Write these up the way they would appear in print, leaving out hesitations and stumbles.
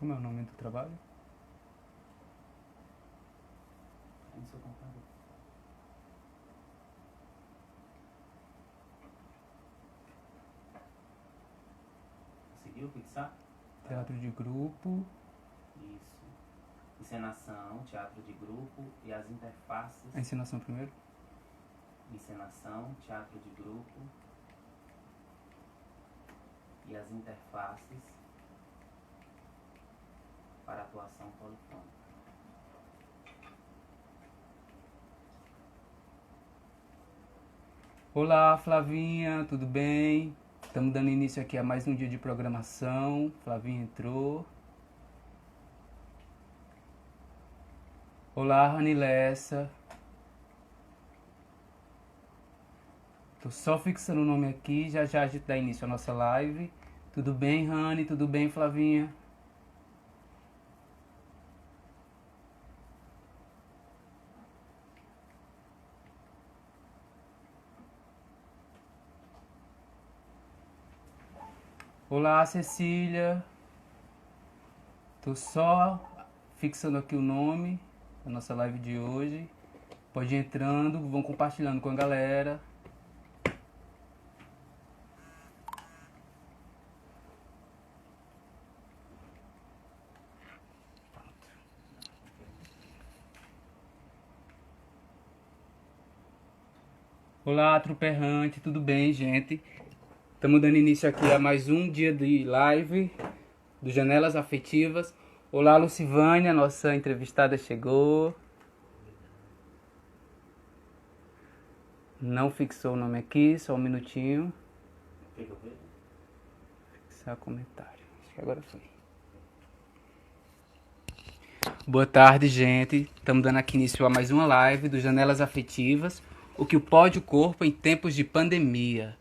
Como é o nome do trabalho? No seu computador. Conseguiu fixar? Teatro de grupo. Isso. Encenação, teatro de grupo e as interfaces. A encenação primeiro. Encenação, teatro de grupo e as interfaces para atuação polifônica. Olá, Flavinha, tudo bem? Estamos dando início aqui a mais um dia de programação. Flavinha entrou. Olá, Ranilessa. Tô só fixando o nome aqui, já já a gente dá início à nossa live. Tudo bem, Rani? Tudo bem, Flavinha? Olá, Cecília. Tô só fixando aqui o nome da nossa live de hoje. Pode ir entrando, vão compartilhando com a galera. Olá, trupe errante, tudo bem, gente? Estamos dando início aqui a mais um dia de live do Janelas Afetivas. Olá, Lucivânia, nossa entrevistada chegou. Não fixou o nome aqui, só um minutinho. O que eu vejo? Fixar comentário. Acho que agora foi. Boa tarde, gente. Estamos dando aqui início a mais uma live do Janelas Afetivas, o que pode o corpo em tempos de pandemia.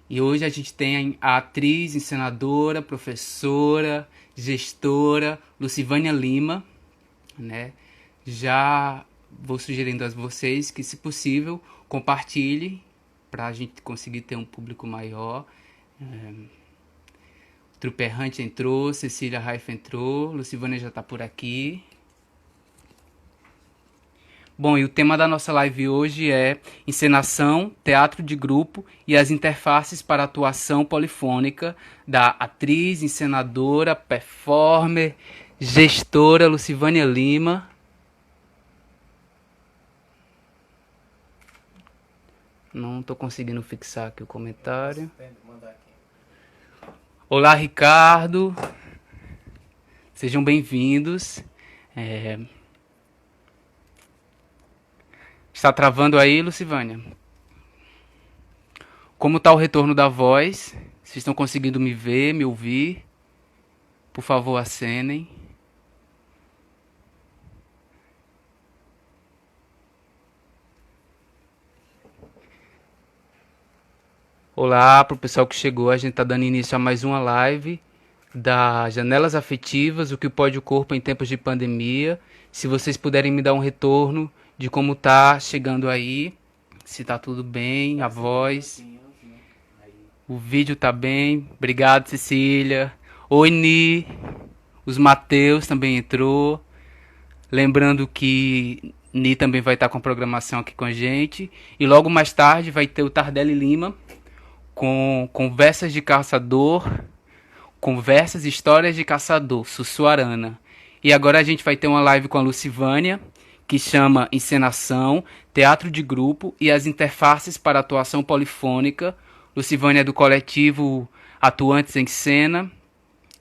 E hoje a gente tem a atriz, encenadora, professora, gestora, Lucivânia Lima, né? Já vou sugerindo a vocês que, se possível, compartilhe para a gente conseguir ter um público maior. Trupe Errante entrou, Cecília Raif entrou, Lucivânia já está por aqui. Bom, e o tema da nossa live hoje é encenação, teatro de grupo e as interfaces para atuação polifônica da atriz, encenadora, performer, gestora Lucivânia Lima. Não estou conseguindo fixar aqui o comentário. Olá, Ricardo. Sejam bem-vindos. Está travando aí, Lucivânia? Como está o retorno da voz? Vocês estão conseguindo me ver, me ouvir? Por favor, acenem. Olá para o pessoal que chegou. A gente está dando início a mais uma live da Janelas Afetivas, o que pode o corpo em tempos de pandemia. Se vocês puderem me dar um retorno de como tá chegando aí, se tá tudo bem, a voz, o vídeo tá bem. Obrigado, Cecília. Oi, Ni. Os Mateus também entrou. Lembrando que Ni também vai estar com a programação aqui com a gente. E logo mais tarde vai ter o Tardelli Lima com Conversas de Caçador, Conversas e Histórias de Caçador, Sussuarana. E agora a gente vai ter uma live com a Lucivânia, que chama Encenação, Teatro de Grupo e as Interfaces para Atuação Polifônica. Lucivânia é do coletivo Atuantes em Cena.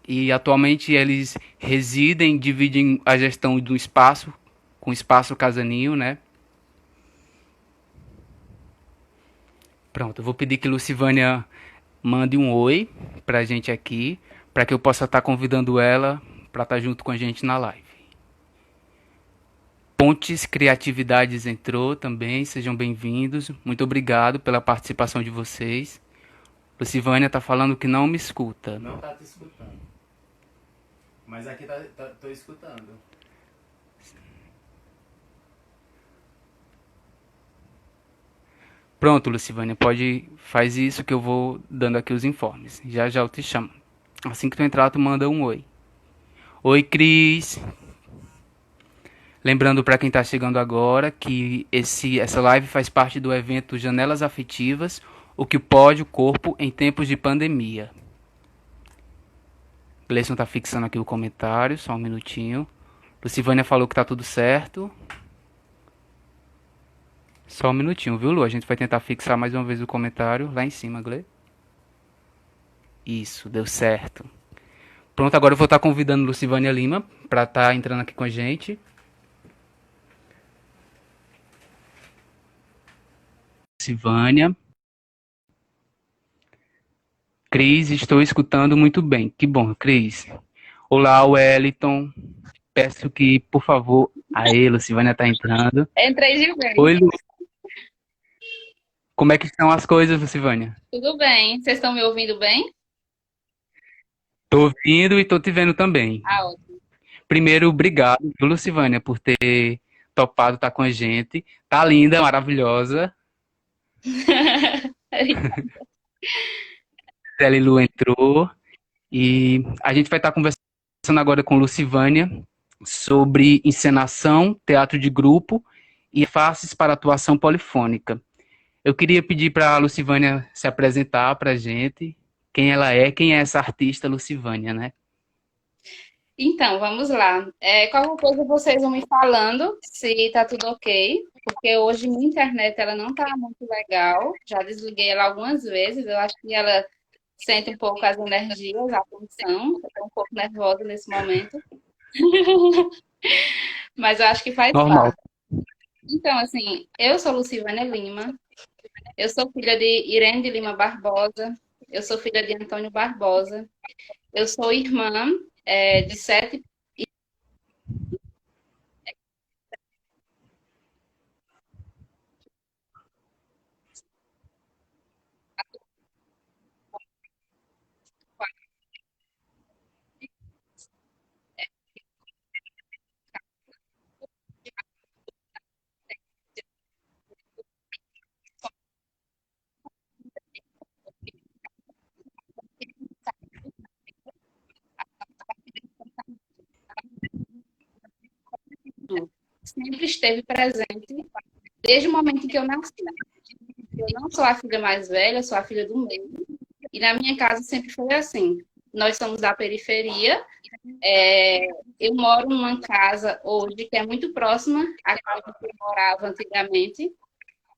E atualmente eles residem, dividem a gestão do espaço, com o Espaço Casaninho, né? Pronto, eu vou pedir que Lucivânia mande um oi pra gente aqui, para que eu possa estar convidando ela para estar junto com a gente na live. Pontes Criatividades entrou também, sejam bem-vindos. Muito obrigado pela participação de vocês. Lucivânia tá falando que não me escuta. Não tá te escutando. Mas aqui tô escutando. Pronto, Lucivânia, faz isso que eu vou dando aqui os informes. Já já eu te chamo. Assim que tu entrar, tu manda um oi. Oi, Cris. Lembrando para quem está chegando agora que essa live faz parte do evento Janelas Afetivas, o que pode o corpo em tempos de pandemia. Gleison está fixando aqui o comentário, só um minutinho. Lucivânia falou que tá tudo certo. Só um minutinho, viu, Lu? A gente vai tentar fixar mais uma vez o comentário lá em cima, Gle. Isso, deu certo. Pronto, agora eu vou estar convidando Lucivânia Lima para estar entrando aqui com a gente. Lucivânia. Cris, estou escutando muito bem. Que bom, Cris. Olá, Wellington. Peço que, por favor. Aê, Lucivânia está entrando. Entrei de vez. Oi, Lu. Como é que estão as coisas, Lucivânia? Tudo bem? Vocês estão me ouvindo bem? Tô ouvindo e tô te vendo também. Ah, ótimo. Primeiro, obrigado, viu, Lucivânia, por ter topado estar com a gente. Tá linda, maravilhosa. Zé Lu entrou. E a gente vai estar conversando agora com Lucivânia sobre encenação, teatro de grupo e faces para atuação polifônica. Eu queria pedir para a Lucivânia se apresentar para a gente, quem é essa artista Lucivânia, né? Então, vamos lá. Qualquer coisa vocês vão me falando se tá tudo ok, porque hoje minha internet ela não tá muito legal. Já desliguei ela algumas vezes. Eu acho que ela sente um pouco as energias, a função. Eu tô um pouco nervosa nesse momento, mas eu acho que faz Normal. parte. Então, assim, eu sou Lucivânia Lima. Eu sou filha de Irene de Lima Barbosa. Eu sou filha de Antônio Barbosa. Eu sou irmã de 7. Sempre esteve presente desde o momento em que eu nasci. Eu não sou a filha mais velha, sou a filha do meio. E na minha casa sempre foi assim. Nós somos da periferia. Eu moro numa casa hoje que é muito próxima à casa que eu morava antigamente,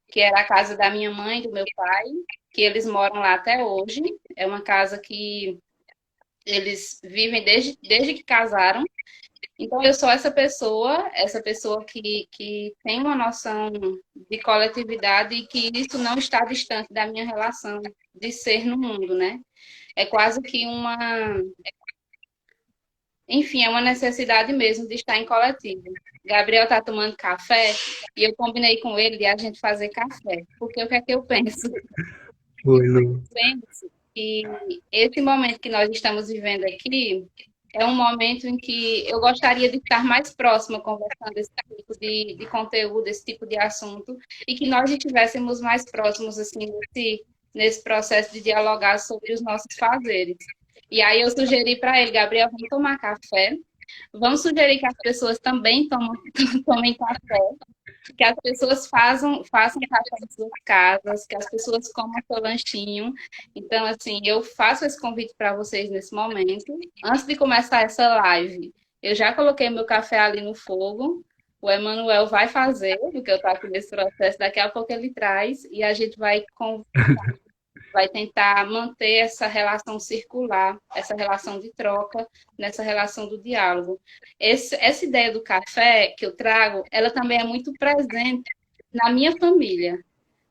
que era a casa da minha mãe e do meu pai, que eles moram lá até hoje. É uma casa que eles vivem desde que casaram. Então, eu sou essa pessoa que tem uma noção de coletividade e que isso não está distante da minha relação de ser no mundo, né? É quase que enfim, é uma necessidade mesmo de estar em coletivo. Gabriel está tomando café e eu combinei com ele de a gente fazer café, porque o que é que eu penso? Oi, Lu. Penso que esse momento que nós estamos vivendo aqui é um momento em que eu gostaria de estar mais próxima conversando esse tipo de conteúdo, esse tipo de assunto, e que nós estivéssemos mais próximos assim nesse processo de dialogar sobre os nossos fazeres. E aí eu sugeri para ele, Gabriel, vamos tomar café. Vamos sugerir que as pessoas também tomem café, que as pessoas façam café em suas casas, que as pessoas comam seu lanchinho. Então, assim, eu faço esse convite para vocês nesse momento. Antes de começar essa live, eu já coloquei meu café ali no fogo. O Emanuel vai fazer, porque eu estou aqui nesse processo, daqui a pouco ele traz, e a gente vai tentar manter essa relação circular, essa relação de troca, nessa relação do diálogo. Essa ideia do café que eu trago, ela também é muito presente na minha família.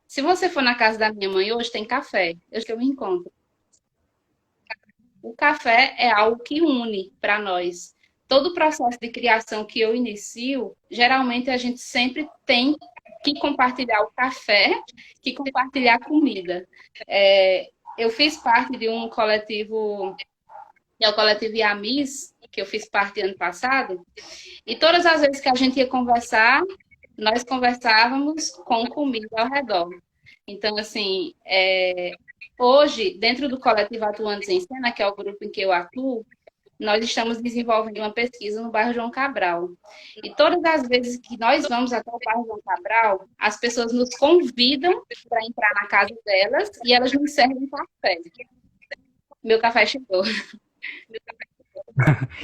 Se você for na casa da minha mãe hoje, tem café. Hoje que eu me encontro. O café é algo que une para nós. Todo o processo de criação que eu inicio, geralmente a gente sempre tem que compartilhar o café, que compartilhar a comida. Eu fiz parte de um coletivo, que é o coletivo Yamis, que eu fiz parte ano passado, e todas as vezes que a gente ia conversar, nós conversávamos com comida ao redor. Então, assim, hoje, dentro do coletivo Atuantes em Cena, que é o grupo em que eu atuo, nós estamos desenvolvendo uma pesquisa no bairro João Cabral. E todas as vezes que nós vamos até o bairro João Cabral, as pessoas nos convidam para entrar na casa delas e elas nos servem café. Meu café chegou.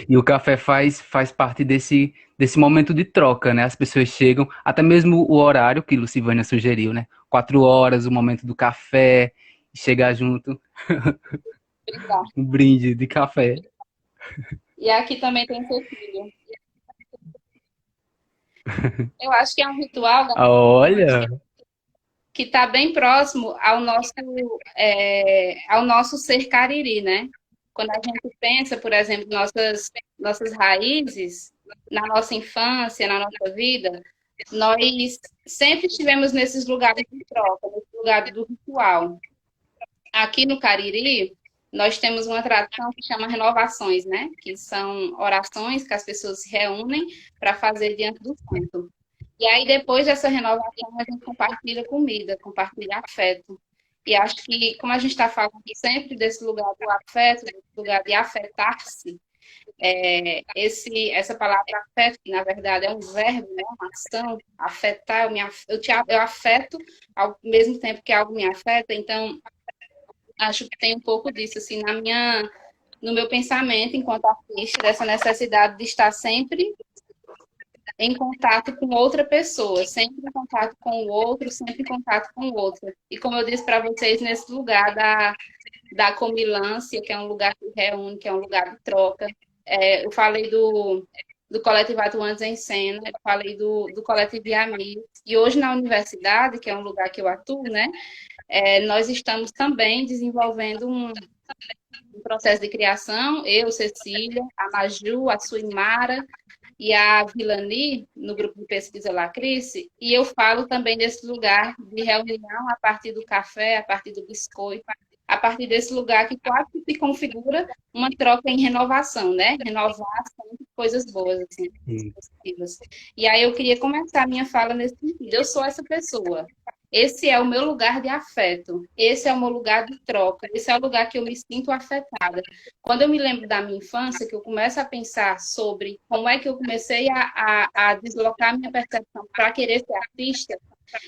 E o café faz parte desse momento de troca, né? As pessoas chegam, até mesmo o horário que Lucivânia sugeriu, né? 4 horas, o momento do café, chegar junto, um brinde de café. E aqui também tem seu filho. Eu acho que é um ritual, Olha, que está bem próximo ao nosso ser cariri, né? Quando a gente pensa, por exemplo, nossas raízes, na nossa infância, na nossa vida, nós sempre estivemos nesses lugares de troca, nesse lugar do ritual. Aqui no Cariri, nós temos uma tradição que chama renovações, né? Que são orações que as pessoas se reúnem para fazer diante do santo. E aí, depois dessa renovação, a gente compartilha comida, compartilha afeto. E acho que, como a gente está falando sempre desse lugar do afeto, desse lugar de afetar-se, essa palavra afeto, que na verdade é um verbo, né, uma ação, afetar, eu afeto ao mesmo tempo que algo me afeta, então acho que tem um pouco disso, assim, no meu pensamento enquanto artista, dessa necessidade de estar sempre em contato com outra pessoa, sempre em contato com o outro, sempre em contato com o outro. E como eu disse para vocês, nesse lugar da comilância, que é um lugar que reúne, que é um lugar de troca. Eu falei do Coletivo Atuantes em Cena, eu falei do Coletivo Amigos. E hoje na universidade, que é um lugar que eu atuo, né, nós estamos também desenvolvendo um processo de criação, eu, Cecília, a Maju, a Suimara, e a Vilani, no grupo de pesquisa Lacrice, e eu falo também desse lugar de reunião a partir do café, a partir do biscoito, a partir desse lugar que quase se configura uma troca em renovação, né? Renovar sempre coisas boas, assim, positivas. E aí eu queria começar a minha fala nesse sentido. Eu sou essa pessoa. Esse é o meu lugar de afeto. Esse é o meu lugar de troca. Esse é o lugar que eu me sinto afetada. Quando eu me lembro da minha infância, que eu começo a pensar sobre como é que eu comecei a deslocar minha percepção para querer ser artista,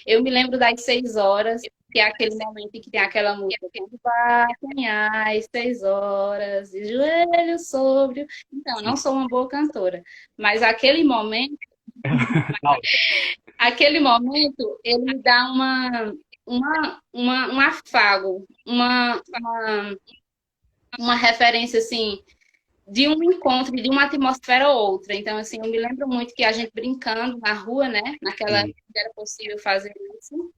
eu me lembro das 6 horas, que é aquele momento em que tem aquela música, quando batem às 6 horas, de joelhos sobre... Então, não sou uma boa cantora, mas aquele momento, ele me dá um afago, uma referência, assim, de um encontro, de uma atmosfera ou outra. Então, assim, eu me lembro muito que a gente brincando na rua, né? Naquela época era possível fazer isso.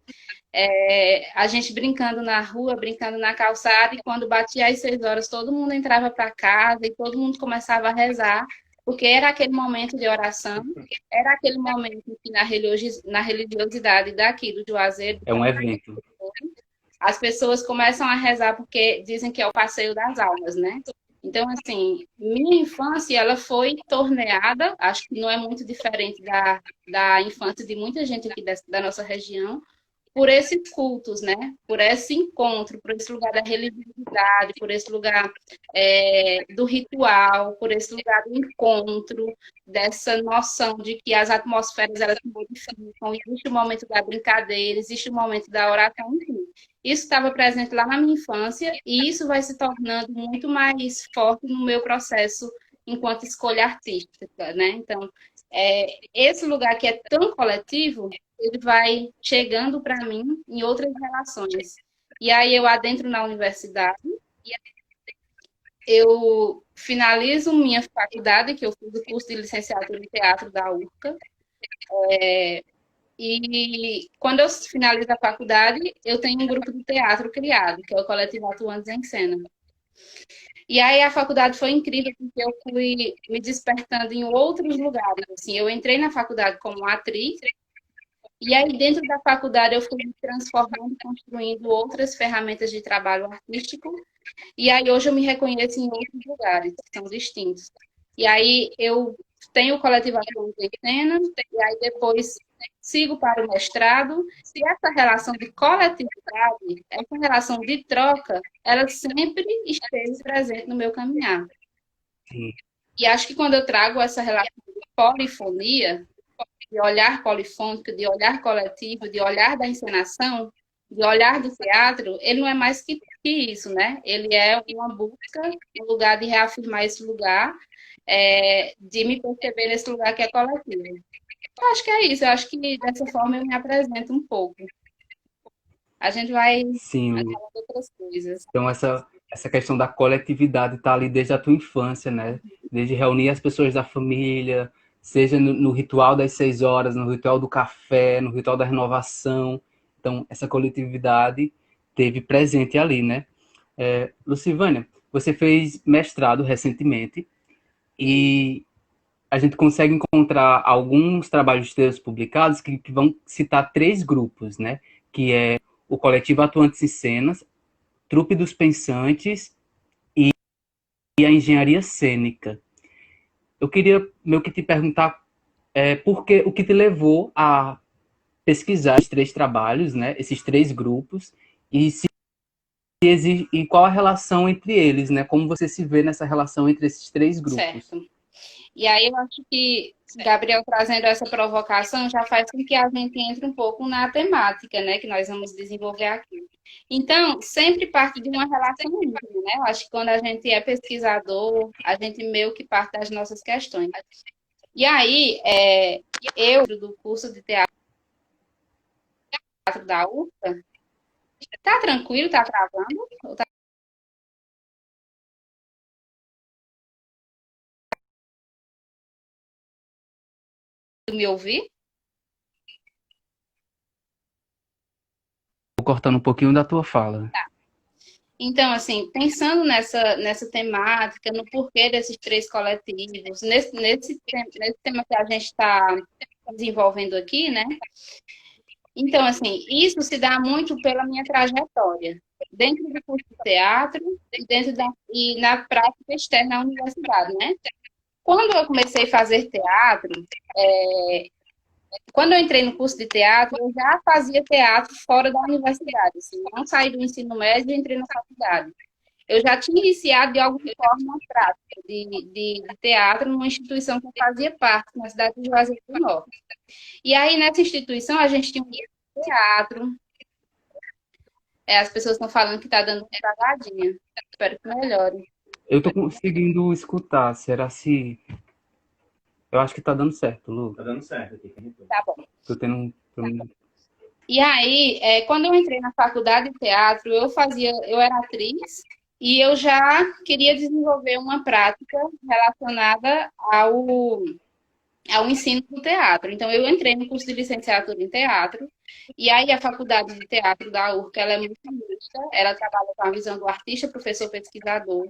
A gente brincando na rua, brincando na calçada, e quando batia as 6 horas, todo mundo entrava para casa e todo mundo começava a rezar, porque era aquele momento de oração, era aquele momento em que na religiosidade daqui do Juazeiro, é um evento. as pessoas começam a rezar porque dizem que é o passeio das almas, né? Então, assim, minha infância, ela foi torneada, acho que não é muito diferente da infância de muita gente aqui da nossa região, por esses cultos, né? Por esse encontro, por esse lugar da religiosidade, por esse lugar do ritual, por esse lugar do encontro, dessa noção de que as atmosferas elas se modificam, existe o momento da brincadeira, existe o momento da oração, enfim. Isso estava presente lá na minha infância e isso vai se tornando muito mais forte no meu processo enquanto escolha artística, né? Então, esse lugar que é tão coletivo, ele vai chegando para mim em outras relações. E aí eu adentro na universidade, eu finalizo minha faculdade, que eu fiz o curso de licenciatura em teatro da UFCA, e quando eu finalizo a faculdade, eu tenho um grupo de teatro criado, que é o Coletivo Atuantes em Cena. E aí a faculdade foi incrível, porque eu fui me despertando em outros lugares. Assim, eu entrei na faculdade como atriz, e aí dentro da faculdade eu fui me transformando, construindo outras ferramentas de trabalho artístico, e aí hoje eu me reconheço em outros lugares, que são distintos. E aí eu tenho o Coletivo Atuante em Cena, e aí depois sigo para o mestrado, e essa relação de coletividade, essa relação de troca, ela sempre esteve presente no meu caminhar. sim, E acho que quando eu trago essa relação de polifonia, de olhar polifônico, de olhar coletivo, de olhar da encenação, de olhar do teatro, ele não é mais que isso, né? Ele é uma busca, um lugar de reafirmar esse lugar, de me perceber nesse lugar que é coletivo. Eu acho que é isso, eu acho que dessa forma eu me apresento um pouco. A gente vai sim. falando outras coisas. Então, essa questão da coletividade está ali desde a tua infância, né? Desde reunir as pessoas da família, seja no ritual das 6 horas, no ritual do café, no ritual da renovação. Então, essa coletividade teve presente ali, né? Lucivânia, você fez mestrado recentemente e a gente consegue encontrar alguns trabalhos teus publicados que vão citar três grupos, né? Que é o Coletivo Atuantes em Cenas, Trupe dos Pensantes e a engenharia cênica. Eu queria meio que te perguntar o que te levou a pesquisar esses três trabalhos, né, esses três grupos, e, e qual a relação entre eles, né, como você se vê nessa relação entre esses três grupos. Certo. E aí eu acho que Gabriel trazendo essa provocação já faz com que a gente entre um pouco na temática, né, que nós vamos desenvolver aqui. Então, sempre parte de uma relação íntima, né? Eu acho que quando a gente é pesquisador, a gente meio que parte das nossas questões. E aí, eu, do curso de teatro da UFA, tá tranquilo, tá travando? Ou tá me ouvir? Tô cortando um pouquinho da tua fala. Então, assim, pensando nessa temática, no porquê desses três coletivos, nesse tema que a gente está desenvolvendo aqui, né? Então, assim, isso se dá muito pela minha trajetória, dentro do curso de teatro e na prática externa à universidade, né? Quando eu comecei a fazer teatro, quando eu entrei no curso de teatro, eu já fazia teatro fora da universidade, assim, não saí do ensino médio e entrei na faculdade. Eu já tinha iniciado de alguma forma uma prática de teatro numa instituição que eu fazia parte, na cidade de Juazeiro do Norte. E aí, nessa instituição, a gente tinha um grupo de teatro. As pessoas estão falando que está dando uma travadinha. Espero que melhore. Eu tô conseguindo escutar, será se... Eu acho que tá dando certo, Lu. Tá dando certo aqui. Tá bom. Tô tendo E aí, quando eu entrei na faculdade de teatro, eu era atriz e eu já queria desenvolver uma prática relacionada ao ensino do teatro. Então, eu entrei no curso de licenciatura em teatro, e aí a faculdade de teatro da URCA, ela é muito mista, ela trabalha com a visão do artista, professor, pesquisador,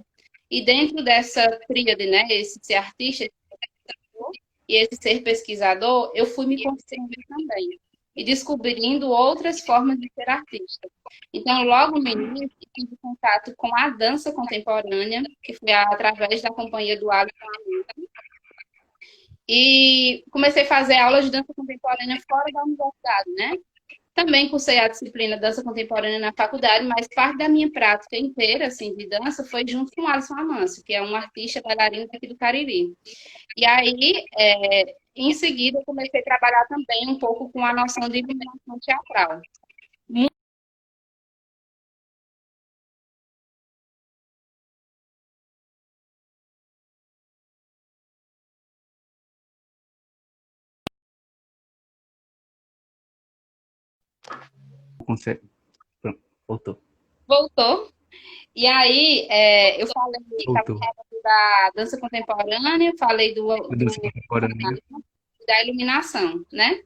e dentro dessa tríade, né, esse ser artista e esse ser pesquisador, eu fui me construindo também, e descobrindo outras formas de ser artista. Então, logo no início, tive contato com a dança contemporânea, que foi através da companhia do Alisson, e comecei a fazer aulas de dança contemporânea fora da universidade, né? Também cursei a disciplina dança contemporânea na faculdade, mas parte da minha prática inteira, assim, de dança foi junto com o Alisson Amâncio, que é um artista bailarino aqui do Cariri. E aí, em seguida, eu comecei a trabalhar também um pouco com a noção de iluminação teatral. consegue. Pronto, voltou. Voltou. E aí, eu falei, estava Voltou. falando da dança contemporânea, falei Dança contemporânea, da iluminação, né?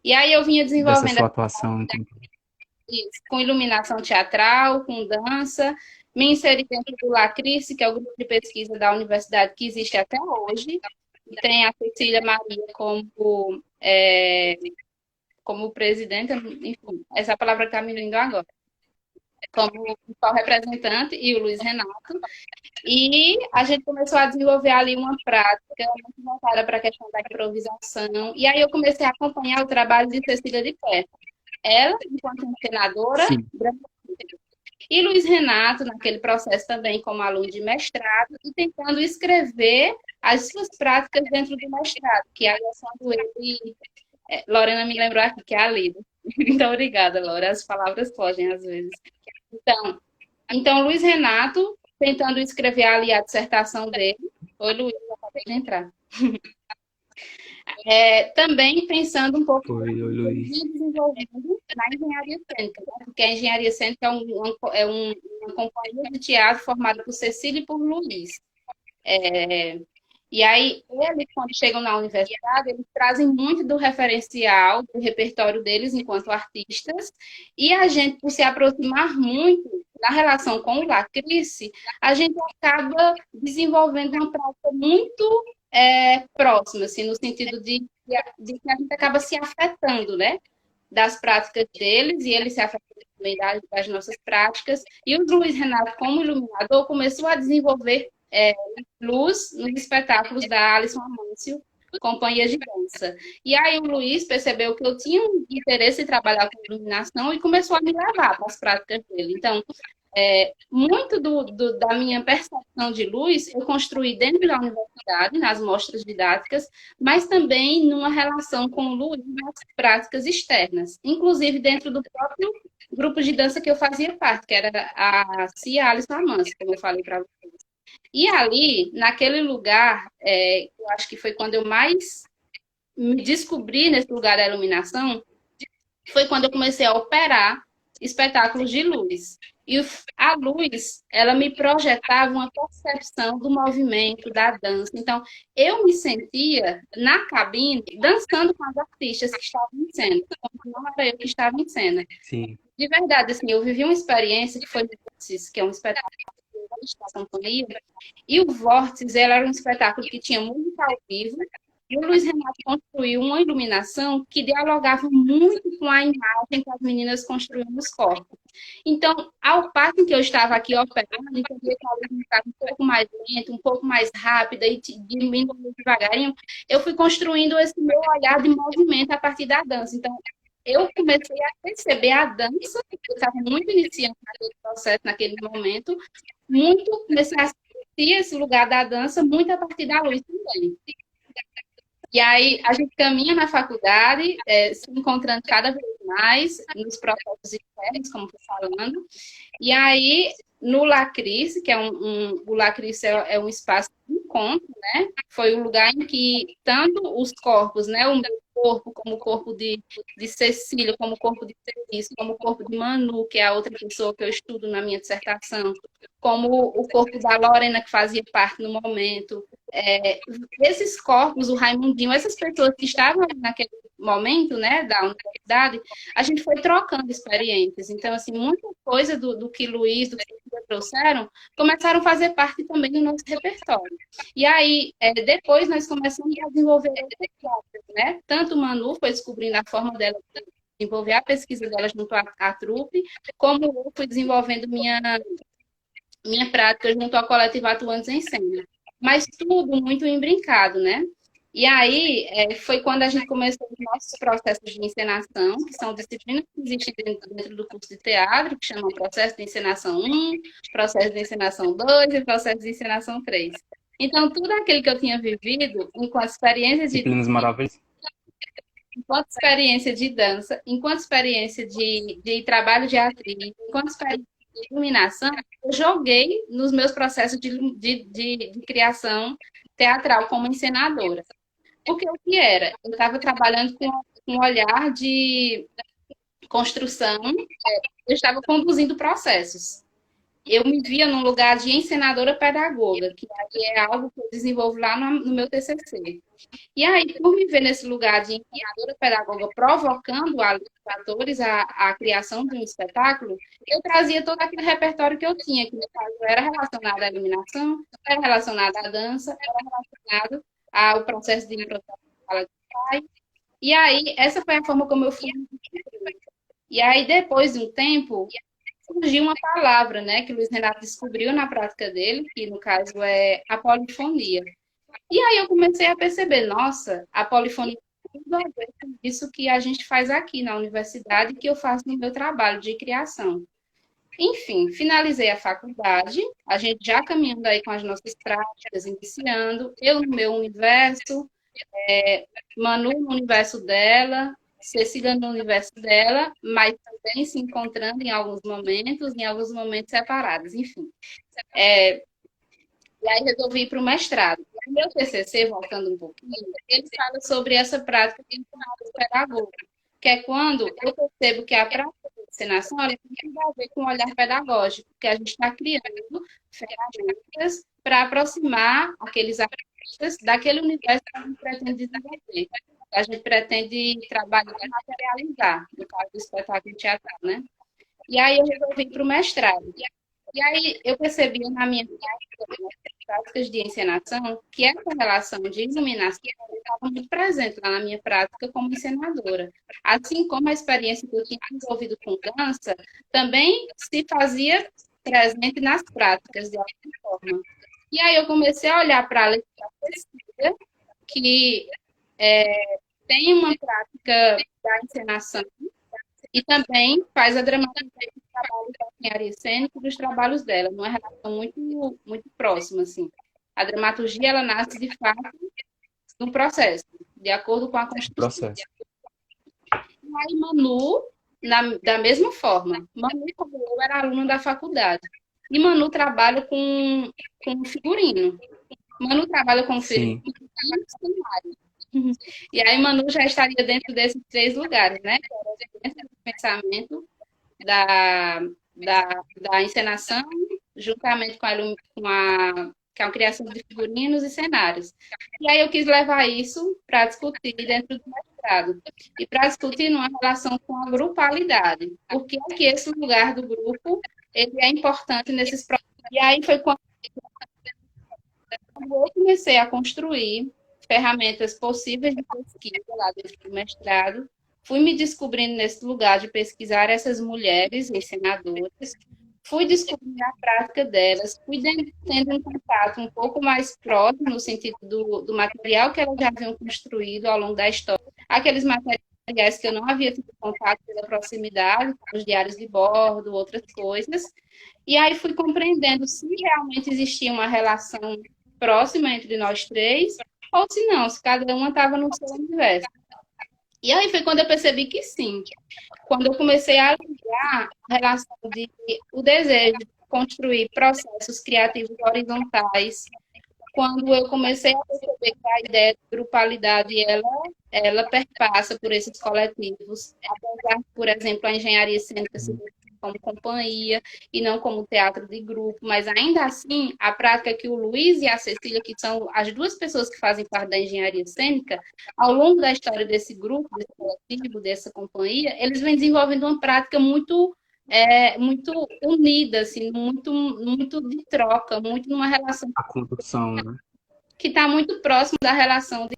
E aí eu vinha dessa desenvolvendo sua atuação. isso, com iluminação teatral, com dança, me inseri dentro do Lacrice, que é o grupo de pesquisa da universidade que existe até hoje, e tem a Cecília Maria como presidente, enfim, essa palavra está me vindo agora, como representante, e o Luiz Renato. E a gente começou a desenvolver ali uma prática muito voltada para a questão da improvisação. E aí eu comecei a acompanhar o trabalho de Cecília de perto. Ela, enquanto encenadora, Sim. E Luiz Renato, naquele processo também como aluno de mestrado, e tentando escrever as suas práticas dentro do mestrado, que é quando ele... Lorena me lembrou aqui, que é a Lida. Então, obrigada, Laura. As palavras fogem às vezes. Então, Luiz Renato, tentando escrever ali a dissertação dele. Oi, Luiz, acabei de entrar. Também pensando um pouco Oi, oi, Luiz. desenvolvendo na engenharia cênica, né? Porque a engenharia cênica uma companhia de teatro formada por Cecília e por Luiz. E aí, eles, quando chegam na universidade, eles trazem muito do referencial, do repertório deles enquanto artistas, e a gente, por se aproximar muito da relação com o Lacrice, a gente acaba desenvolvendo uma prática muito próxima, assim, no sentido de que a gente acaba se afetando, né? Das práticas deles, e eles se afetam também das nossas práticas. E o Luiz Renato, como iluminador, começou a desenvolver luz nos espetáculos da Alisson Amâncio, Companhia de Dança. E aí o Luiz percebeu que eu tinha um interesse em trabalhar com iluminação e começou a me levar para as práticas dele. Então, muito da minha percepção de luz eu construí dentro da universidade, nas mostras didáticas, mas também numa relação com o Luiz nas práticas externas, inclusive dentro do próprio grupo de dança que eu fazia parte, que era a Cia Alisson Amâncio, como eu falei para vocês. E ali, naquele lugar, eu acho que foi quando eu mais me descobri nesse lugar da iluminação, foi quando eu comecei a operar espetáculos de luz. E a luz, ela me projetava uma percepção do movimento, da dança. Então, eu me sentia na cabine dançando com as artistas que estavam em cena, como não era eu que estava em cena. Sim. De verdade, assim, eu vivi uma experiência que foi Vórtices, que é um espetáculo da companhia, e o Vórtices era um espetáculo que tinha música ao vivo, e o Luiz Renato construiu uma iluminação que dialogava muito com a imagem que as meninas construíam nos corpos. Então, ao passo em que eu estava aqui operando, entendia que a luz estava um pouco mais lenta, um pouco mais rápida e diminuindo devagarinho, eu fui construindo esse meu olhar de movimento a partir da dança. Então, eu comecei a perceber a dança, eu estava muito iniciando naquele processo, naquele momento, comecei a sentir esse lugar da dança muito a partir da luz também. E aí a gente caminha na faculdade, se encontrando cada vez mais nos processos internos, como estou falando. E aí, no Lacrice, que o Lacrice é um espaço de encontro, né? Foi um lugar em que tanto os corpos, né? O meu corpo, como o corpo de Cecília, como o corpo de Feliz, como o corpo de Manu, que é a outra pessoa que eu estudo na minha dissertação, como o corpo da Lorena, que fazia parte no momento. Esses corpos, o Raimundinho, essas pessoas que estavam naquele momento, né, da universidade, a gente foi trocando experiências. Então, assim, muita coisa do que Luiz, do que trouxeram, começaram a fazer parte também do nosso repertório. E aí, depois nós começamos a desenvolver outras práticas, né? Tanto o Manu foi descobrindo a forma dela de desenvolver a pesquisa dela junto à trupe, como eu fui desenvolvendo minha prática junto ao coletivo Atuantes em Cena. Mas tudo muito embrincado, né? E aí foi quando a gente começou os nossos processos de encenação, que são disciplinas que existem dentro do curso de teatro, que chamam processo de encenação 1, processo de encenação 2 e processo de encenação 3. Então, tudo aquilo que eu tinha vivido, enquanto experiências de Disciplinas maravilhosas. enquanto experiência de dança, enquanto experiência de trabalho de atriz, enquanto experiência de iluminação, eu joguei nos meus processos de criação teatral como encenadora. Porque o que era? Eu estava trabalhando com um olhar de construção, eu estava conduzindo processos. Eu me via num lugar de encenadora pedagoga, que aí é algo que eu desenvolvo lá no meu TCC. E aí, por me ver nesse lugar de encenadora pedagoga provocando os atores a criação de um espetáculo, eu trazia todo aquele repertório que eu tinha, que no caso era relacionado à iluminação, era relacionado à dança, era relacionado ao processo de improvisação de sala de ensaio. E aí, essa foi a forma como eu fui. E aí, depois de um tempo, surgiu uma palavra, né, que o Luiz Renato descobriu na prática dele, que no caso é a polifonia. E aí eu comecei a perceber, nossa, a polifonia tem tudo a ver com isso que a gente faz aqui na universidade, que eu faço no meu trabalho de criação. Enfim, finalizei a faculdade, a gente já caminhando aí com as nossas práticas, iniciando, eu no meu universo, Manu no universo dela, Cecília no universo dela, mas também se encontrando em alguns momentos separados, enfim. E aí resolvi ir para o mestrado. O meu TCC, voltando um pouquinho, ele fala sobre essa prática de pedagogo, que é quando eu percebo que a prática de encenação ela tem a ver com o olhar pedagógico, que a gente está criando ferramentas para aproximar aqueles artistas daquele universo que a gente pretende desenvolver. A gente pretende trabalhar e materializar, no caso do espetáculo teatral, né? E aí eu resolvi ir para o mestrado. E aí eu percebi na minha práticas de encenação que essa relação de iluminação estava muito presente lá na minha prática como encenadora. Assim como a experiência que eu tinha desenvolvido com dança também se fazia presente nas práticas, de alguma forma. E aí eu comecei a olhar para a Letícia, que tem uma prática da encenação e também faz a dramaturgia dos trabalhos da engenharia cênica e dos trabalhos dela, numa relação muito próxima, assim. A dramaturgia, ela nasce, de fato, no processo, de acordo com a construção. Processo. E aí, Manu, da mesma forma, Manu, como eu, era aluna da faculdade. E Manu trabalha com figurino. Manu trabalha com figurino Sim. e cenário. E aí, Manu já estaria dentro desses três lugares, né? Que era a vivência do pensamento, da encenação, juntamente com a criação de figurinos e cenários. E aí eu quis levar isso para discutir dentro do mestrado. E para discutir numa relação com a grupalidade. Por que é que esse lugar do grupo ele é importante nesses processos? E aí foi quando eu comecei a construir ferramentas possíveis de pesquisa lá dentro do mestrado, fui me descobrindo nesse lugar de pesquisar essas mulheres encenadoras, fui descobrindo a prática delas, fui tendo um contato um pouco mais próximo, no sentido do material que elas já haviam construído ao longo da história, aqueles materiais que eu não havia tido contato pela proximidade, como os diários de bordo, outras coisas, e aí fui compreendendo se realmente existia uma relação próxima entre nós três, ou se não, se cada uma estava no seu universo. E aí foi quando eu percebi que sim. Quando eu comecei a ligar a relação de o desejo de construir processos criativos horizontais, quando eu comecei a perceber que a ideia de grupalidade ela perpassa por esses coletivos, apesar, por exemplo, a engenharia cênica se como companhia e não como teatro de grupo, mas ainda assim, a prática que o Luiz e a Cecília, que são as duas pessoas que fazem parte da engenharia cênica, ao longo da história desse grupo, desse coletivo, dessa companhia, eles vêm desenvolvendo uma prática muito unida, assim, muito de troca, muito numa relação A condução, né? que está muito próximo da relação de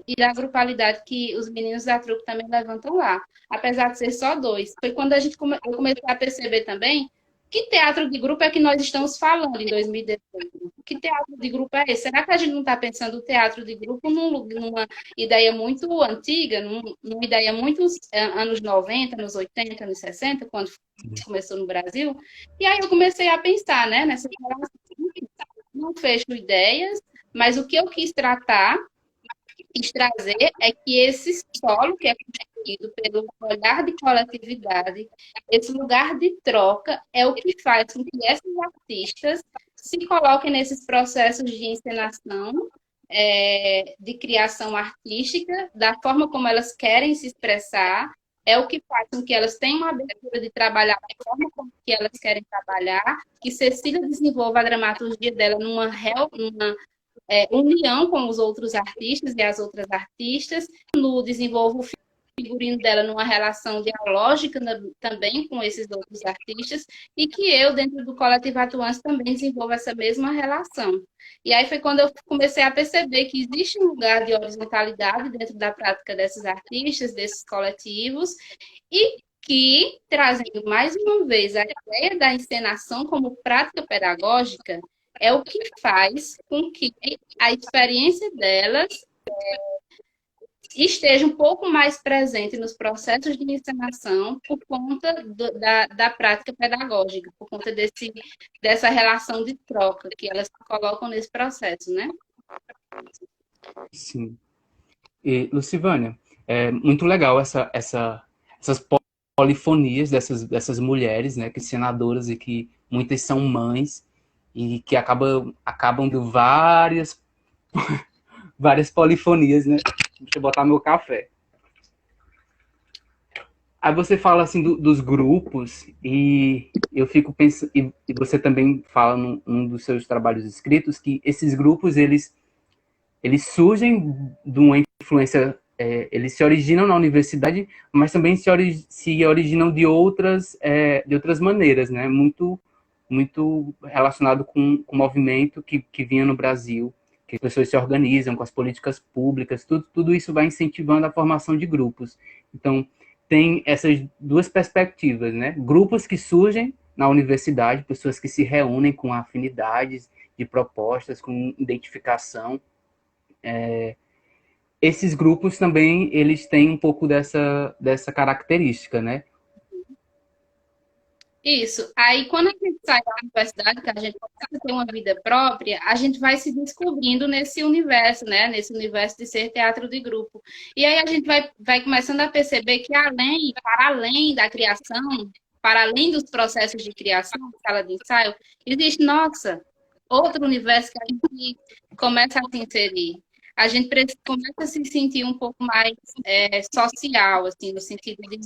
e da grupalidade que os meninos da trupe também levantam lá, apesar de ser só dois. Foi quando eu comecei a perceber também que teatro de grupo é que nós estamos falando em 2018. Que teatro de grupo é esse? Será que a gente não está pensando o teatro de grupo numa ideia muito antiga, numa ideia muito anos 90, anos 80, anos 60, quando começou no Brasil? E aí eu comecei a pensar, né, nessa relação. Não fecho ideias, mas o que eu quis trazer é que esse solo que é construído pelo olhar de coletividade, esse lugar de troca, é o que faz com que esses artistas se coloquem nesses processos de encenação, de criação artística, da forma como elas querem se expressar, é o que faz com que elas tenham uma abertura de trabalhar da forma como que elas querem trabalhar, que Cecília desenvolva a dramaturgia dela numa união com os outros artistas e as outras artistas, no desenvolvo o figurino dela numa relação dialógica também com esses outros artistas, e que eu, dentro do Coletivo Atuantes, também desenvolvo essa mesma relação. E aí foi quando eu comecei a perceber que existe um lugar de horizontalidade dentro da prática desses artistas, desses coletivos, e que, trazendo mais uma vez a ideia da encenação como prática pedagógica, é o que faz com que a experiência delas esteja um pouco mais presente nos processos de encenação por conta da prática pedagógica, por conta dessa relação de troca que elas colocam nesse processo, né? Sim. E, Lucivânia, é muito legal essas polifonias dessas mulheres, né, que senadoras e que muitas são mães e que acabam dando várias polifonias, né? Deixa eu botar meu café. Aí você fala assim dos grupos e eu fico pensando, e você também fala num dos seus trabalhos escritos que esses grupos eles surgem de uma influência, eles se originam na universidade, mas também se originam de outras maneiras, né? Muito relacionado com o movimento que vinha no Brasil, que as pessoas se organizam com as políticas públicas, tudo isso vai incentivando a formação de grupos. Então, tem essas duas perspectivas, né? Grupos que surgem na universidade, pessoas que se reúnem com afinidades de propostas, com identificação. Esses grupos também, eles têm um pouco dessa característica, né? Isso. Aí, quando a gente sai da universidade, que a gente começa a ter uma vida própria, a gente vai se descobrindo nesse universo, né? Nesse universo de ser teatro de grupo. E aí a gente vai começando a perceber que para além da criação, para além dos processos de criação, sala de ensaio, existe, nossa, outro universo que a gente começa a se inserir. A gente começa a se sentir um pouco mais social, assim, no sentido de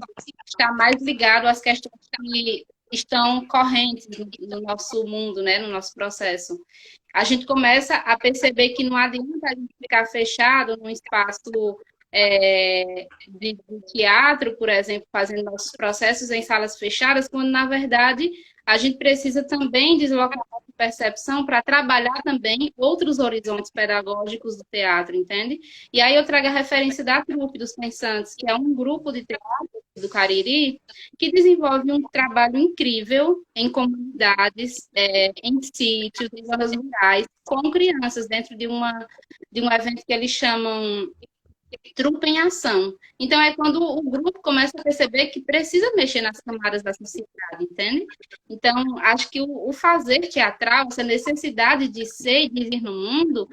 estar mais ligado às questões que estão correntes no nosso mundo, né, no nosso processo. A gente começa a perceber que não adianta a gente ficar fechado num espaço de teatro, por exemplo, fazendo nossos processos em salas fechadas, quando, na verdade, a gente precisa também deslocar a nossa percepção para trabalhar também outros horizontes pedagógicos do teatro, entende? E aí eu trago a referência da Trupe dos Pensantes, que é um grupo de teatro do Cariri, que desenvolve um trabalho incrível em comunidades, em sítios, em zonas rurais, com crianças, dentro de um evento que eles chamam Trupe em Ação. Então, é quando o grupo começa a perceber que precisa mexer nas camadas da sociedade, entende? Então, acho que o fazer teatral, essa necessidade de ser e de vir no mundo,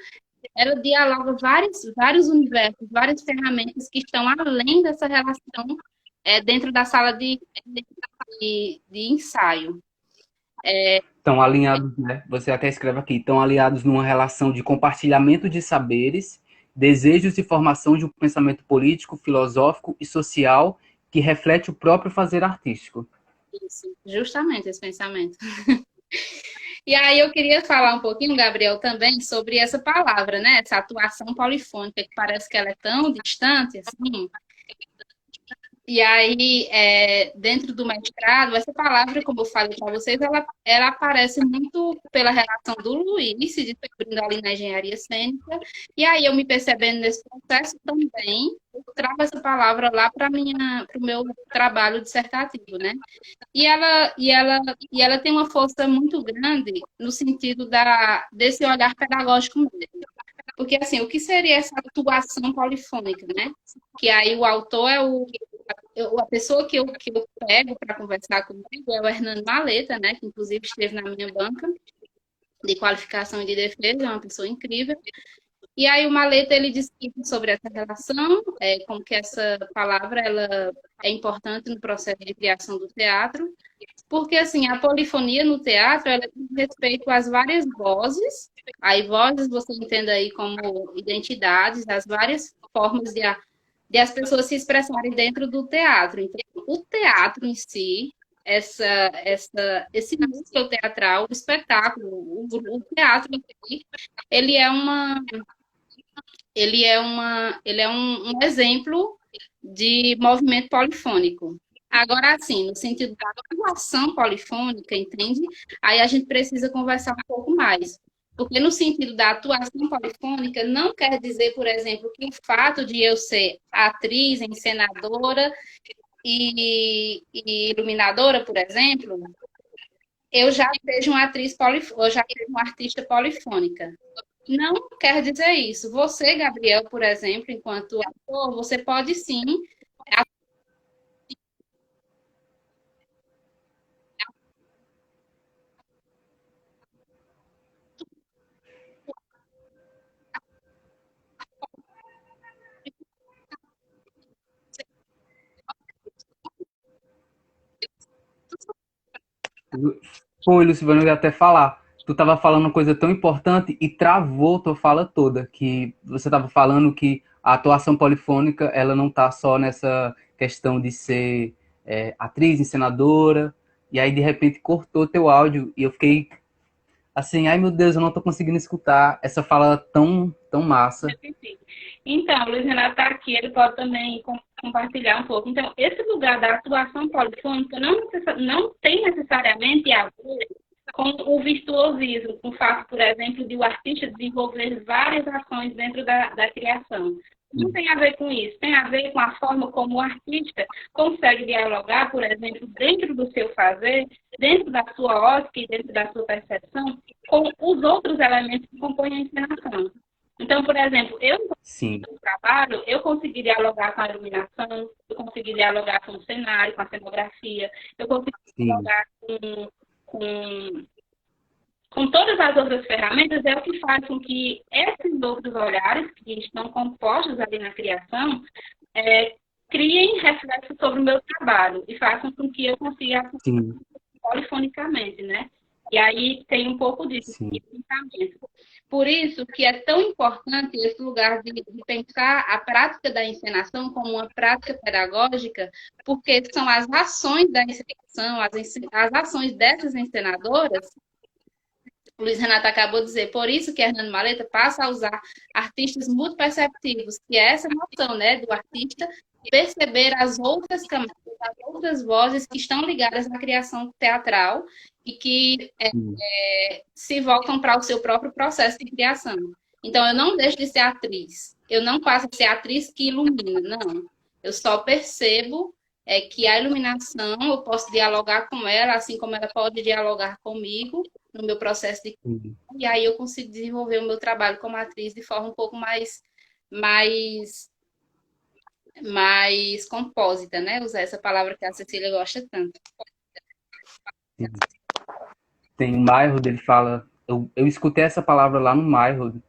ela dialoga vários universos, várias ferramentas que estão além dessa relação dentro da sala de ensaio. Estão alinhados, né? Você até escreve aqui, estão alinhados numa relação de compartilhamento de saberes, desejos e formação de um pensamento político, filosófico e social que reflete o próprio fazer artístico. Isso, justamente esse pensamento. E aí eu queria falar um pouquinho, Gabriel, também sobre essa palavra, né? Essa atuação polifônica, que parece que ela é tão distante, assim. E aí, dentro do mestrado, essa palavra, como eu falei para vocês, ela aparece muito pela relação do Luiz, se descobrindo ali na engenharia cênica. E aí, eu me percebendo nesse processo também, eu trago essa palavra lá para o meu trabalho dissertativo, né? E ela tem uma força muito grande no sentido desse olhar pedagógico mesmo. Porque, assim, o que seria essa atuação polifônica, né? Que aí o autor a pessoa que eu pego para conversar comigo é o Hernando Maleta, né? Que inclusive esteve na minha banca de qualificação e de defesa, é uma pessoa incrível. E aí o Maleta, ele discute sobre essa relação, como que essa palavra ela é importante no processo de criação do teatro, porque, assim, a polifonia no teatro, ela diz respeito às várias vozes, aí vozes você entenda aí como identidades, as várias formas de as pessoas se expressarem dentro do teatro. Então, o teatro em si, esse músculo teatral, o espetáculo, o teatro em si, ele é um exemplo de movimento polifônico. Agora, assim, no sentido da atuação polifônica, entende? Aí a gente precisa conversar um pouco mais. Porque no sentido da atuação polifônica, não quer dizer, por exemplo, que o fato de eu ser atriz, encenadora e iluminadora, por exemplo, eu já seja uma atriz eu já seja uma artista polifônica. Não quer dizer isso. Você, Gabriel, por exemplo, enquanto ator, você pode sim. Pô, Lucivano, eu ia até falar. Tu tava falando uma coisa tão importante e travou tua fala toda, que você tava falando que a atuação polifônica, ela não tá só nessa questão de ser atriz, encenadora, e aí de repente cortou teu áudio e eu fiquei assim, ai meu Deus, eu não tô conseguindo escutar essa fala tão massa. Então, o Luiz Renato está aqui, ele pode também compartilhar um pouco. Então, esse lugar da atuação polifônica não tem necessariamente a ver com o virtuosismo, com o fato, por exemplo, de o artista desenvolver várias ações dentro da criação. Não tem a ver com isso, tem a ver com a forma como o artista consegue dialogar, por exemplo, dentro do seu fazer, dentro da sua ótica e dentro da sua percepção, com os outros elementos que compõem a encenação. Então, por exemplo, eu Sim, no trabalho, eu consegui dialogar com a iluminação, eu consegui dialogar com o cenário, com a cenografia, eu consegui sim, dialogar com, com todas as outras ferramentas, é o que faz com que esses outros olhares, que estão compostos ali na criação, é, criem reflexos sobre o meu trabalho e façam com que eu consiga sim, polifonicamente, né? E aí tem um pouco disso, sim, de pensamento. Por isso que é tão importante esse lugar de pensar a prática da encenação como uma prática pedagógica, porque são as ações da encenação, as ações dessas encenadoras, o Luiz Renato acabou de dizer, por isso que Hernando Maleta passa a usar artistas multiperceptivos, que é essa noção, né, do artista perceber as outras camadas, as outras vozes que estão ligadas à criação teatral e que sim, se voltam para o seu próprio processo de criação. Então, eu não deixo de ser atriz. Eu não passo a ser atriz que ilumina, não. Eu só percebo que a iluminação, eu posso dialogar com ela, assim como ela pode dialogar comigo no meu processo de sim. e aí eu consigo desenvolver o meu trabalho como atriz de forma um pouco mais, mais compósita, né? Usar essa palavra que a Cecília gosta tanto. Sim. Tem um bairro dele fala, eu escutei essa palavra lá no bairro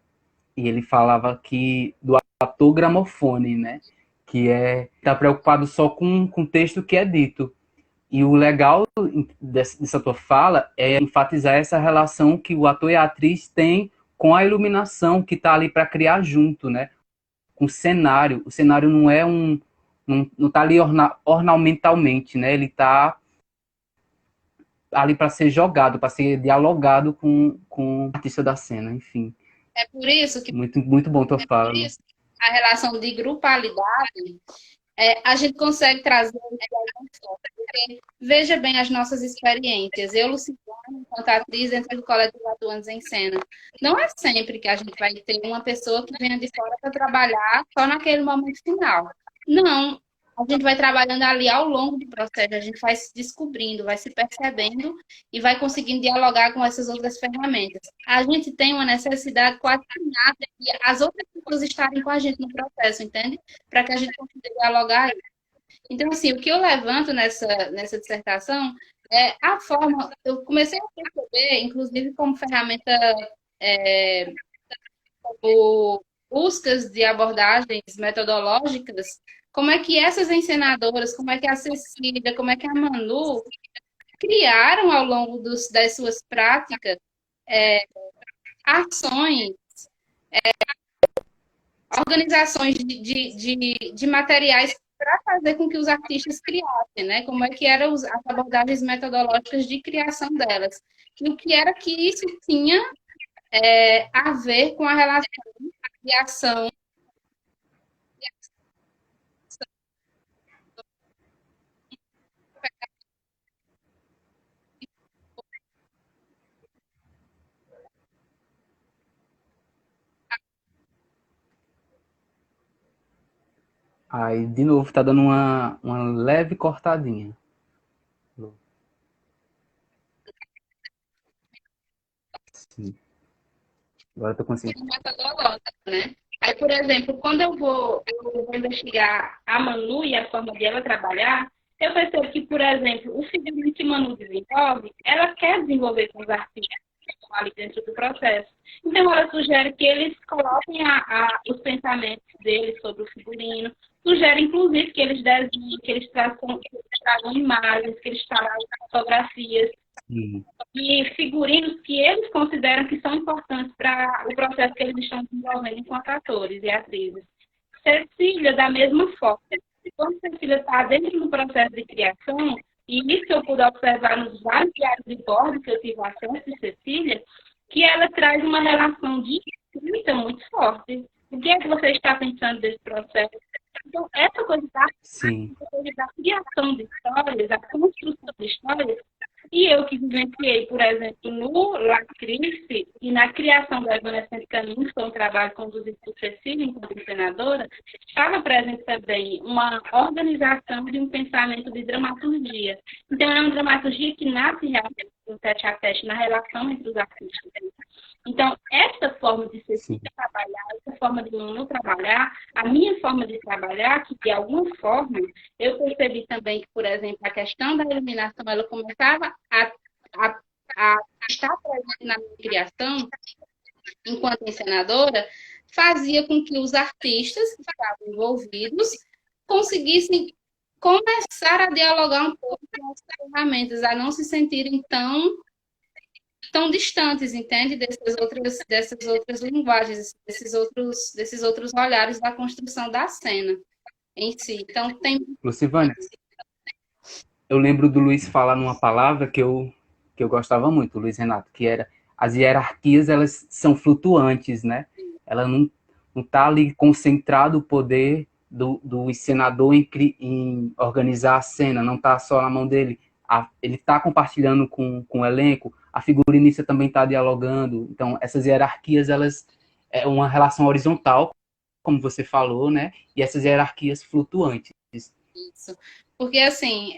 e ele falava que do ator gramofone, né? Que é tá preocupado só com o texto que é dito. E o legal dessa tua fala é enfatizar essa relação que o ator e a atriz têm com a iluminação que está ali para criar junto, né? Com o cenário. O cenário não é não tá ali ornamentalmente, né? Ele tá ali para ser jogado, para ser dialogado com o artista da cena, enfim. É por isso que Muito bom tua fala, Lu. a relação de grupalidade a gente consegue trazer porque veja bem as nossas experiências. Eu, Luciana, enquanto atriz dentro do coletivo Atuantes em Cena, não é sempre que a gente vai ter uma pessoa que venha de fora para trabalhar só naquele momento final. Não. A gente vai trabalhando ali ao longo do processo, a gente vai se descobrindo, vai se percebendo e vai conseguindo dialogar com essas outras ferramentas. A gente tem uma necessidade quase nada de as outras pessoas estarem com a gente no processo, entende? Para que a gente consiga dialogar. Então, assim, o que eu levanto nessa dissertação é a forma. Eu comecei a perceber, inclusive como ferramenta, é, como buscas de abordagens metodológicas, como é que essas encenadoras, como é que a Cecília, como é que a Manu criaram ao longo das suas práticas ações, organizações de materiais para fazer com que os artistas criassem, né? Como é que eram as abordagens metodológicas de criação delas. E o que era que isso tinha a ver com a relação de ação. Aí, de novo, tá dando uma leve cortadinha. Sim. Agora eu tô conseguindo. metodológica, né? Aí, por exemplo, quando eu vou investigar a Manu e a forma de ela trabalhar, eu percebo que, por exemplo, o figurino que Manu desenvolve, ela quer desenvolver com os artistas que estão ali dentro do processo. Então, ela sugere que eles coloquem os pensamentos deles sobre o figurino, sugere, inclusive, que eles desenhem, que eles tragam imagens, que eles tragam fotografias, Sim, e figurinos que eles consideram que são importantes para o processo que eles estão desenvolvendo enquanto atores e atrizes. Cecília, da mesma forma, quando Cecília está dentro do processo de criação, e isso eu pude observar nos vários diários de bordo que eu tive acesso de Cecília, que ela traz uma relação de escrita muito forte. O que é que você está pensando desse processo? Então, essa coisa sim, da criação de histórias, da construção de histórias, e eu que vivenciei, por exemplo, no Lacrice e na criação do Evanescente Caminhos, que foi um trabalho conduzido por Cecília, enquanto senadora, estava presente também uma organização de um pensamento de dramaturgia. Então, é uma dramaturgia que nasce realmente no tete-a-tete, na relação entre os artistas. Então, essa forma de sim. Cecília trabalhar, essa forma de Manu trabalhar, a minha forma de trabalhar, que de alguma forma eu percebi também que, por exemplo, a questão da iluminação, ela começava a, a estar presente na minha criação, enquanto encenadora, fazia com que os artistas que estavam envolvidos conseguissem começar a dialogar um pouco com as ferramentas, a não se sentirem tão distantes, entende? Dessas outras linguagens, desses outros olhares da construção da cena em si. Então, tem. Lucivânia, eu lembro do Luiz falar numa palavra que eu gostava muito, Luiz Renato, que era as hierarquias, elas são flutuantes, né? Ela não tá ali concentrado o poder do encenador em organizar a cena, não tá só na mão dele. Ele tá compartilhando com o elenco, a figurinista também tá dialogando. Então, essas hierarquias, elas é uma relação horizontal, como você falou, né? E essas hierarquias flutuantes. Isso. Porque, assim,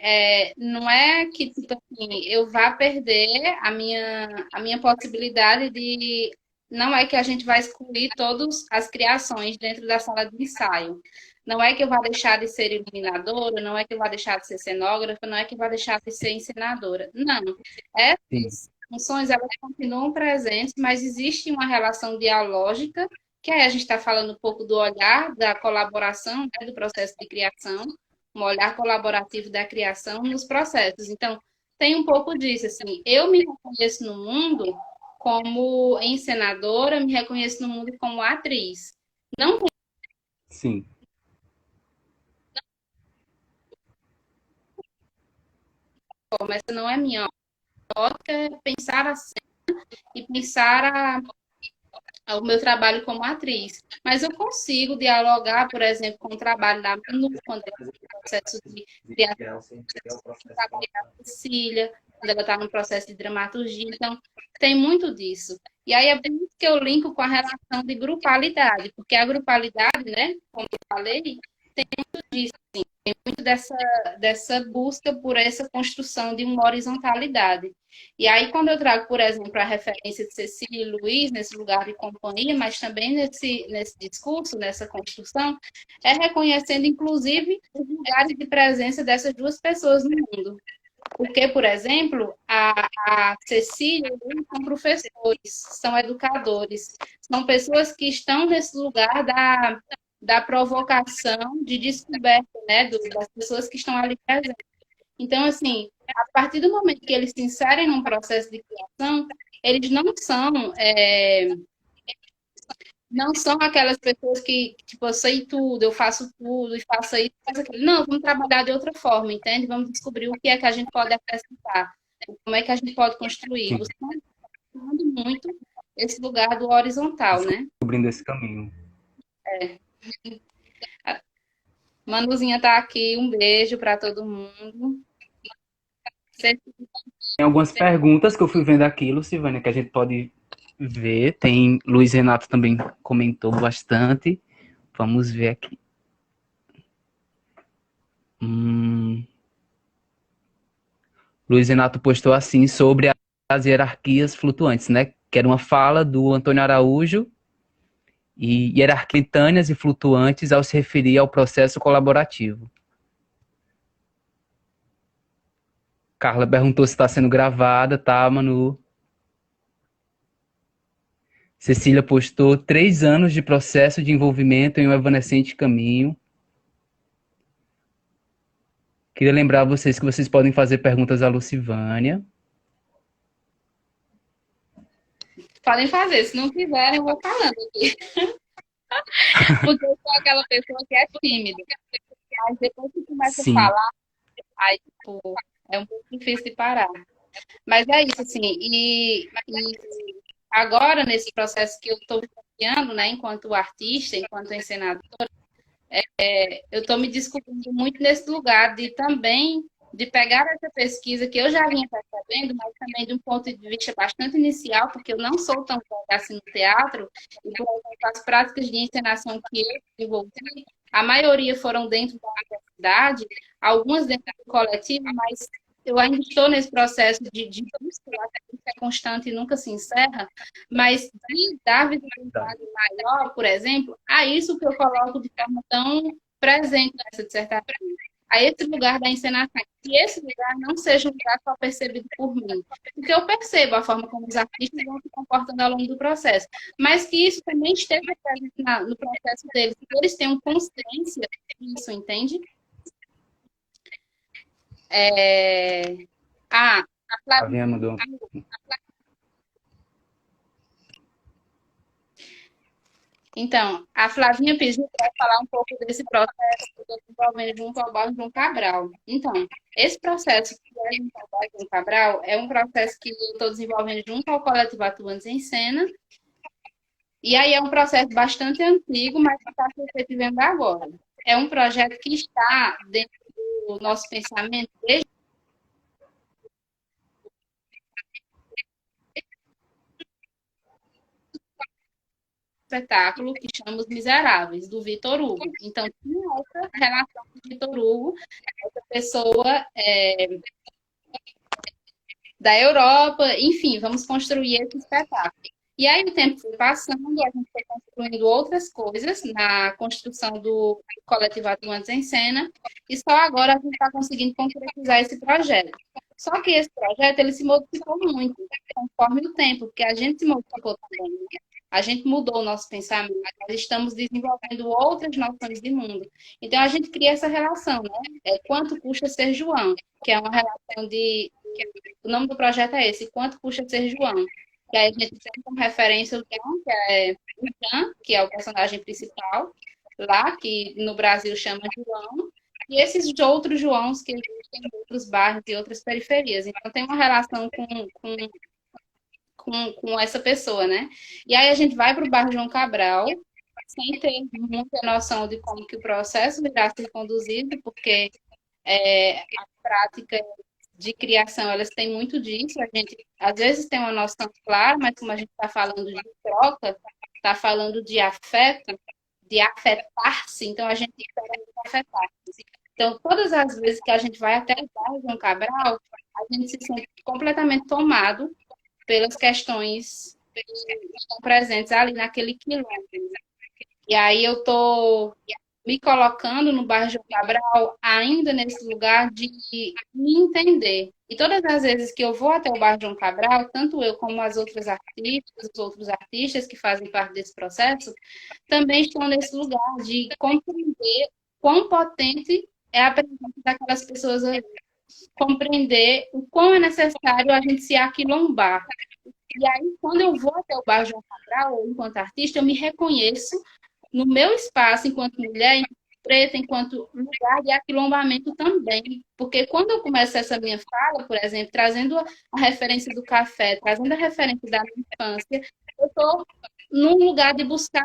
não é que tipo assim, eu vá perder a minha possibilidade de. Não é que a gente vai excluir todas as criações dentro da sala de ensaio. Não é que eu vá deixar de ser iluminadora, não é que eu vá deixar de ser cenógrafa, não é que eu vá deixar de ser encenadora. Não. Sim, Essas funções, elas continuam presentes, mas existe uma relação dialógica, que aí a gente está falando um pouco do olhar, da colaboração, né, do processo de criação, um olhar colaborativo da criação nos processos. Então, tem um pouco disso, assim, eu me reconheço no mundo como encenadora, me reconheço no mundo como atriz. Não sim. como essa não é minha ótica, é pensar assim e pensar ao meu trabalho como atriz. Mas eu consigo dialogar, por exemplo, com o trabalho da Manu, quando ela está no processo de criação, trabalho da Cecília, quando ela está no processo de dramaturgia. Então, tem muito disso. E aí é por isso que eu linko com a relação de grupalidade, porque a grupalidade, né, como eu falei, tem muito disso, tem muito dessa busca por essa construção de uma horizontalidade. E aí, quando eu trago, por exemplo, a referência de Cecília e Luiz nesse lugar de companhia, mas também nesse discurso, nessa construção, é reconhecendo, inclusive, os lugares de presença dessas duas pessoas no mundo. Porque, por exemplo, a Cecília e o Luiz são professores, são educadores, são pessoas que estão nesse lugar da provocação, de descoberta, né, das pessoas que estão ali presentes. Então, assim, a partir do momento que eles se inserem num processo de criação, eles não são aquelas pessoas que, tipo, eu sei tudo, eu faço tudo, e faço isso, faço aquilo. Não, vamos trabalhar de outra forma, entende? Vamos descobrir o que é que a gente pode acrescentar, como é que a gente pode construir. Sim, Você está falando muito esse lugar do horizontal, né? descobrindo esse caminho. A Manuzinha tá aqui, um beijo para todo mundo. Você Tem algumas perguntas que eu fui vendo aqui, Lucivânia, que a gente pode ver. Tem Luiz Renato também comentou bastante. Vamos ver aqui. Hum, Luiz Renato postou assim sobre as hierarquias flutuantes, né? que era uma fala do Antônio Araújo, e hierarquias instantâneas e flutuantes ao se referir ao processo colaborativo. Carla perguntou se está sendo gravada, tá, Manu? Cecília postou 3 anos de processo de envolvimento em um evanescente caminho. Queria lembrar vocês que vocês podem fazer perguntas à Lucivânia. Podem fazer, se não quiserem, eu vou falando aqui. Porque eu sou aquela pessoa que é tímida. Mas depois que começa a Sim. falar, aí, tipo, é um pouco difícil de parar. Mas é isso, assim, e agora, nesse processo que eu estou vivenciando, né, enquanto artista, enquanto encenadora, eu estou me descobrindo muito nesse lugar de também, de pegar essa pesquisa que eu já vinha percebendo, mas também de um ponto de vista bastante inicial, porque eu não sou tão velha assim no teatro, e por exemplo, as práticas de encenação que eu desenvolvi, a maioria foram dentro da universidade, algumas dentro do coletivo, mas eu ainda estou nesse processo de busca, eu acho que isso é constante e nunca se encerra, mas de dar visibilidade maior, por exemplo, a isso que eu coloco de forma tão presente nessa dissertação, a esse lugar da encenação, que esse lugar não seja um lugar só percebido por mim, porque eu percebo a forma como os artistas vão se comportando ao longo do processo, mas que isso também esteja presente no processo deles, que eles tenham consciência disso, entende? A Flavinha mudou. Então, a Flavinha pediu para falar um pouco desse processo que eu estou desenvolvendo junto ao Barro João Cabral. Então, esse processo que é junto ao Barro João Cabral é um processo que eu estou desenvolvendo junto ao Coletivo Atuantes em Cena. E aí é um processo bastante antigo, mas que está se efetivando agora. É um projeto que está dentro do nosso pensamento desde espetáculo que chama Os Miseráveis, do Vitor Hugo. Então, tinha essa relação com o Vitor Hugo, essa pessoa da Europa, enfim, vamos construir esse espetáculo. E aí o tempo foi passando, a gente foi construindo outras coisas na construção do Coletivo Atuantes em Cena, e só agora a gente está conseguindo concretizar esse projeto. Só que esse projeto, ele se modificou muito, conforme o tempo, porque a gente se modificou também, né? A gente mudou o nosso pensamento, nós estamos desenvolvendo outras noções de mundo. Então, a gente cria essa relação, né? Quanto custa ser João? Que é uma relação de... O nome do projeto é esse, Quanto custa ser João? Que aí a gente tem como referência o João, o Jean, que é o personagem principal, lá, que no Brasil chama João, e esses outros Joãos que existem em outros bairros e outras periferias. Então, tem uma relação com essa pessoa, né? E aí a gente vai para o bairro João Cabral, sem ter muita noção de como que o processo irá ser conduzido, porque a prática de criação, elas têm muito disso, a gente às vezes tem uma noção clara, mas como a gente está falando de troca, está falando de afeto, de afetar-se, então a gente espera muito afetar-se. Então, todas as vezes que a gente vai até o bairro João Cabral, a gente se sente completamente tomado pelas questões que estão presentes ali naquele quilômetro. E aí eu estou me colocando no bairro João Cabral ainda nesse lugar de me entender. E todas as vezes que eu vou até o bairro João Cabral, tanto eu como as outras artistas, os outros artistas que fazem parte desse processo, também estão nesse lugar de compreender quão potente é a presença daquelas pessoas ali. Compreender o quão é necessário a gente se aquilombar. E aí, quando eu vou até o bairro João Cabral, ou enquanto artista, eu me reconheço no meu espaço enquanto mulher, enquanto preta, enquanto lugar de aquilombamento também. Porque quando eu começo essa minha fala, por exemplo, trazendo a referência do café, trazendo a referência da minha infância, eu estou num lugar de buscar,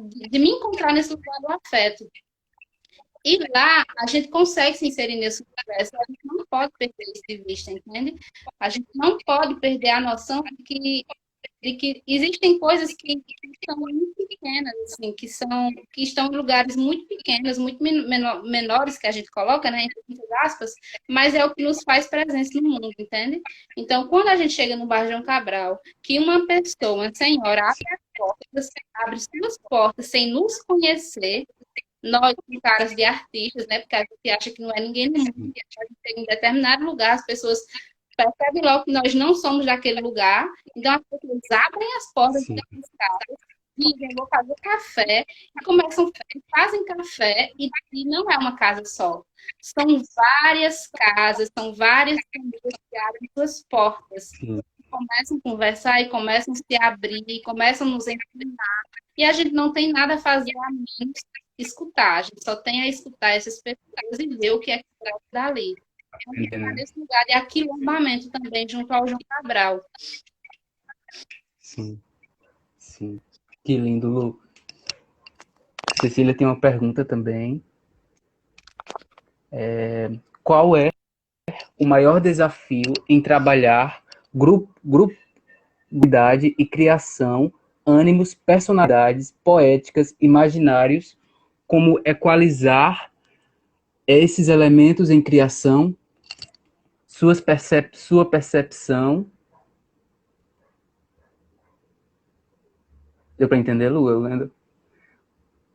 de me encontrar nesse lugar do afeto. E lá a gente consegue se inserir nesse universo, a gente não pode perder isso de vista, entende? A gente não pode perder a noção de que de que existem coisas que são muito pequenas, assim, que estão em lugares muito pequenos, muito menores que a gente coloca, né, entre muitas aspas, mas é o que nos faz presentes no mundo, entende? Então, quando a gente chega no Bar João Cabral, que uma pessoa, uma senhora, abre suas portas sem nos conhecer, nós, com caras de artistas, né? Porque a gente acha que não é ninguém no mundo, e a gente chega em determinado lugar, as pessoas percebem logo que nós não somos daquele lugar, então as pessoas abrem as portas Sim, daqueles caras, dizem, vou fazer café, e começam, fazem café, e não é uma casa só. São várias casas, são várias famílias que abrem suas portas, sim, começam a conversar e começam a se abrir, e começam a nos ensinar. E a gente não tem nada a fazer a menos escutar. A gente só tem a escutar essas pessoas e ver o que é que traz dali. Então, ficar entendendo? nesse lugar de aquilombamento também, junto ao João Cabral. Sim, sim. Que lindo, Lu. Cecília tem uma pergunta também. Qual é o maior desafio em trabalhar grupalidade e criação, ânimos, personalidades, poéticas, imaginários, como equalizar esses elementos em criação, sua percepção. Deu para entender, Lu? Eu lendo.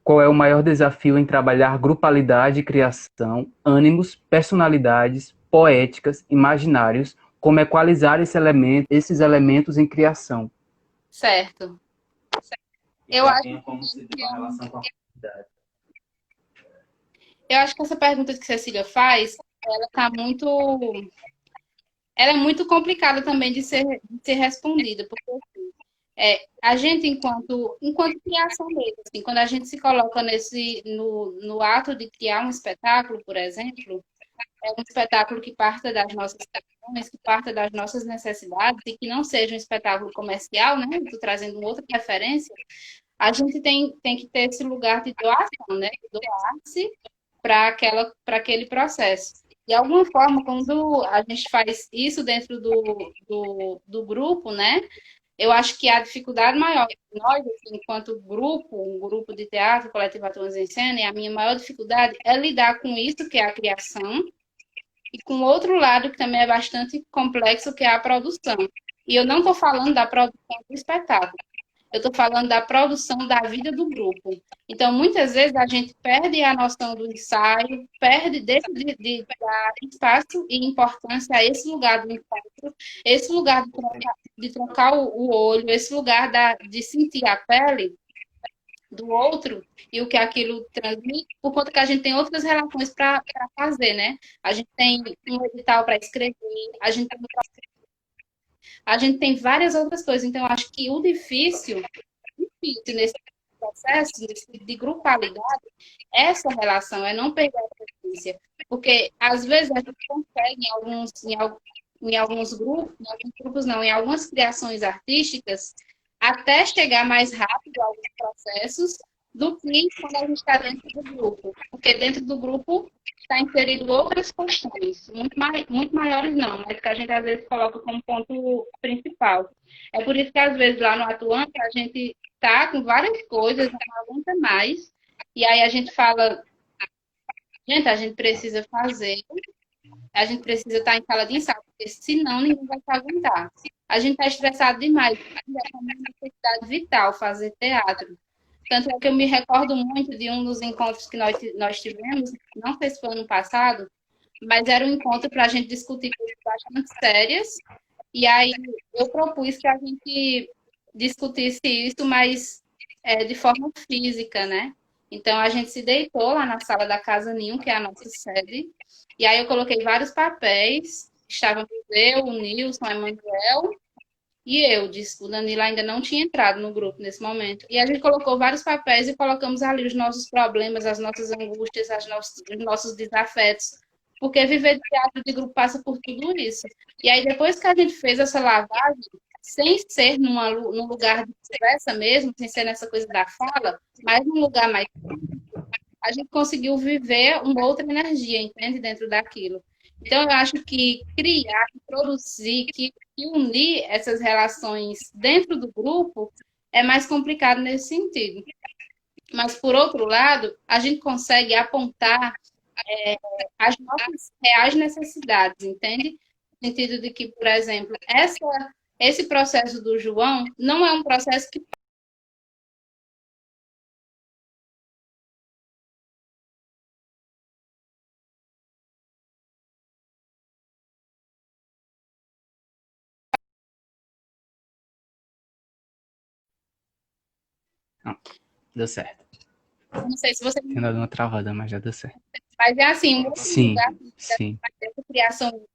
Qual é o maior desafio em trabalhar grupalidade e criação, ânimos, personalidades, poéticas, imaginários, como equalizar esses elementos em criação? Certo. E Eu para acho quem é como se dê uma relação com a comunidade. Eu acho que essa pergunta que Cecília faz, ela tá muito, ela é muito complicada também de ser respondida, porque a gente enquanto criação mesmo, assim, quando a gente se coloca no ato de criar um espetáculo, por exemplo, é um espetáculo que parta das nossas questões, que parta das nossas necessidades e que não seja um espetáculo comercial, né? Estou trazendo outra referência. A gente tem que ter esse lugar de doação, né? De doar-se para aquele processo. De alguma forma, quando a gente faz isso dentro do grupo, né? Eu acho que a dificuldade maior de nós, assim, enquanto grupo, um grupo de teatro, coletivo Atores em Cena, e a minha maior dificuldade é lidar com isso, que é a criação, e com outro lado, que também é bastante complexo, que é a produção. E eu não estou falando da produção do espetáculo, eu estou falando da produção da vida do grupo. Então, muitas vezes a gente perde a noção do ensaio, perde de dar espaço e importância a esse lugar do encontro, esse lugar de trocar o olho, esse lugar de sentir a pele do outro e o que aquilo transmite, por conta que a gente tem outras relações para fazer, né? A gente tem um edital para escrever, a gente tem várias outras coisas. Então, eu acho que o difícil nesse processo de grupalidade, essa relação é não perder a essência. Porque, às vezes, a gente consegue em alguns grupos não, em algumas criações artísticas, até chegar mais rápido a alguns processos do que quando a gente está dentro do grupo. Porque dentro do grupo está inserido outras questões, muito maiores não, mas que a gente às vezes coloca como ponto principal. É por isso que às vezes lá no Atuante a gente tá com várias coisas, não aguenta mais, e aí a gente fala, gente, a gente precisa fazer, a gente precisa estar em sala de ensaio, porque senão ninguém vai se aguentar. A gente está estressado demais, é uma necessidade vital fazer teatro. Tanto é que eu me recordo muito de um dos encontros que nós tivemos, não sei se foi ano passado, mas era um encontro para a gente discutir coisas bastante sérias. E aí eu propus que a gente discutisse isso, mas de forma física, né? Então a gente se deitou lá na sala da Casa Ninho, que é a nossa sede, e aí eu coloquei vários papéis, estávamos eu, o Nilson, a Emanuel, e eu disse, o Danilo ainda não tinha entrado no grupo nesse momento. E a gente colocou vários papéis e colocamos ali os nossos problemas, as nossas angústias, os nossos desafetos. Porque viver de teatro de grupo passa por tudo isso. E aí, depois que a gente fez essa lavagem, sem ser num lugar de conversa mesmo, sem ser nessa coisa da fala, mas num lugar mais, a gente conseguiu viver uma outra energia, entende? Dentro daquilo. Então, eu acho que criar, que produzir, que unir essas relações dentro do grupo é mais complicado nesse sentido. Mas, por outro lado, a gente consegue apontar as nossas reais necessidades, entende? No sentido de que, por exemplo, esse processo do João não é um processo que. Não, deu certo. Não sei se você. Tinha dado uma travada, mas já deu certo. Mas é assim, um outro Sim, lugar sim, dessa criação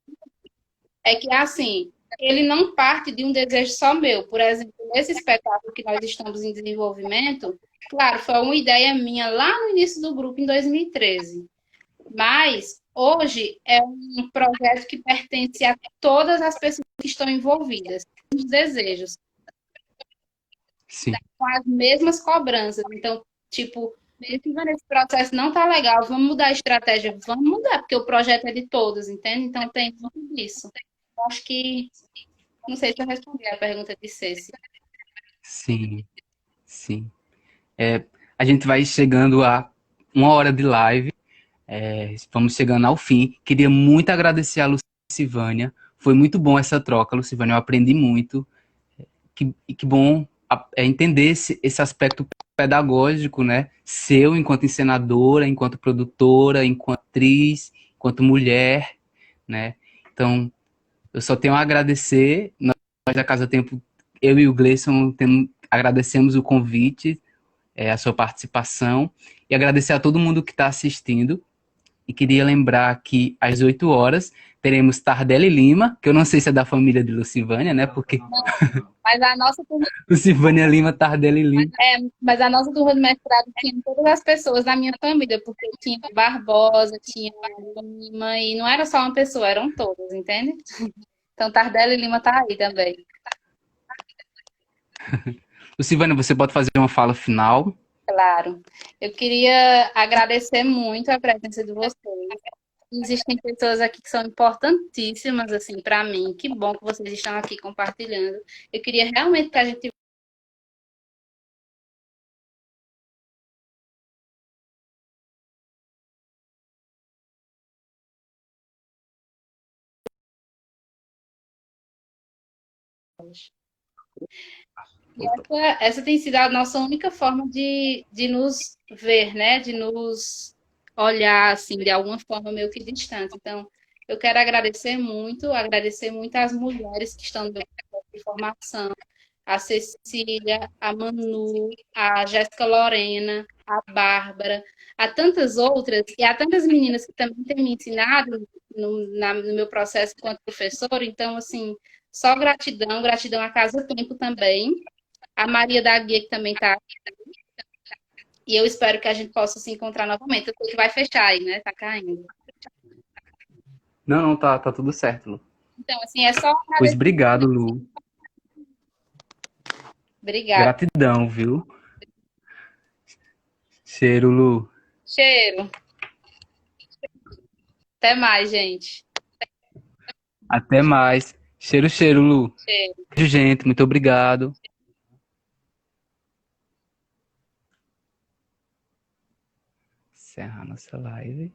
é que, assim, ele não parte de um desejo só meu. Por exemplo, nesse espetáculo que nós estamos em desenvolvimento, claro, foi uma ideia minha lá no início do grupo, em 2013. Mas, hoje, é um projeto que pertence a todas as pessoas que estão envolvidas, os desejos, sim, com as mesmas cobranças. Então, tipo, esse processo não tá legal, vamos mudar a estratégia, vamos mudar, porque o projeto é de todos, entende? Então, tem muito disso. Eu acho que não sei se eu respondi a pergunta de Ceci. sim, sim. É, a gente vai chegando a 1 hora de live. Vamos chegando ao fim. Queria muito agradecer a Lucivânia. Foi muito bom essa troca, Lucivânia. Eu aprendi muito. Que bom entender esse aspecto pedagógico, né? Seu enquanto encenadora, enquanto produtora, enquanto atriz, enquanto mulher, né? Então, eu só tenho a agradecer. Nós da Casa Tempo, eu e o Gleison, agradecemos o convite, a sua participação, e agradecer a todo mundo que está assistindo. E queria lembrar que às 8 horas teremos Tardelli Lima, que eu não sei se é da família de Lucivânia, né? Não, foi Porque nossa turma, não. Mas a nossa turma, Lucivânia Lima, Tardelli Lima. mas a nossa turma de mestrado tinha todas as pessoas da minha família, porque tinha Barbosa, tinha Lima, e não era só uma pessoa, eram todas, entende? Então Tardelli Lima tá aí também. Lucivânia, você pode fazer uma fala final? Claro. Eu queria agradecer muito a presença de vocês. Existem pessoas aqui que são importantíssimas assim para mim. Que bom que vocês estão aqui compartilhando. Eu queria realmente que a gente essa tem sido a nossa única forma de nos ver, né? De nos olhar, assim, de alguma forma meio que distante. Então, eu quero agradecer muito às mulheres que estão no meu processo de formação, a Cecília, a Manu, a Jéssica Lorena, a Bárbara, a tantas outras, e a tantas meninas que também têm me ensinado no meu processo enquanto professora. Então, assim, só gratidão, gratidão à Casa Tempo também, a Maria da Guia, que também está. E eu espero que a gente possa se encontrar novamente. Eu sei que vai fechar aí, né? Tá caindo. Não, não, tá tudo certo, Lu. Então, assim, é só Pois agradecer. obrigado, Lu. Obrigada. Gratidão, viu? Cheiro, Lu. Cheiro. Até mais, gente. Até mais. Cheiro, cheiro, Lu. Cheiro. Gente, muito obrigado. Encerrar nossa live.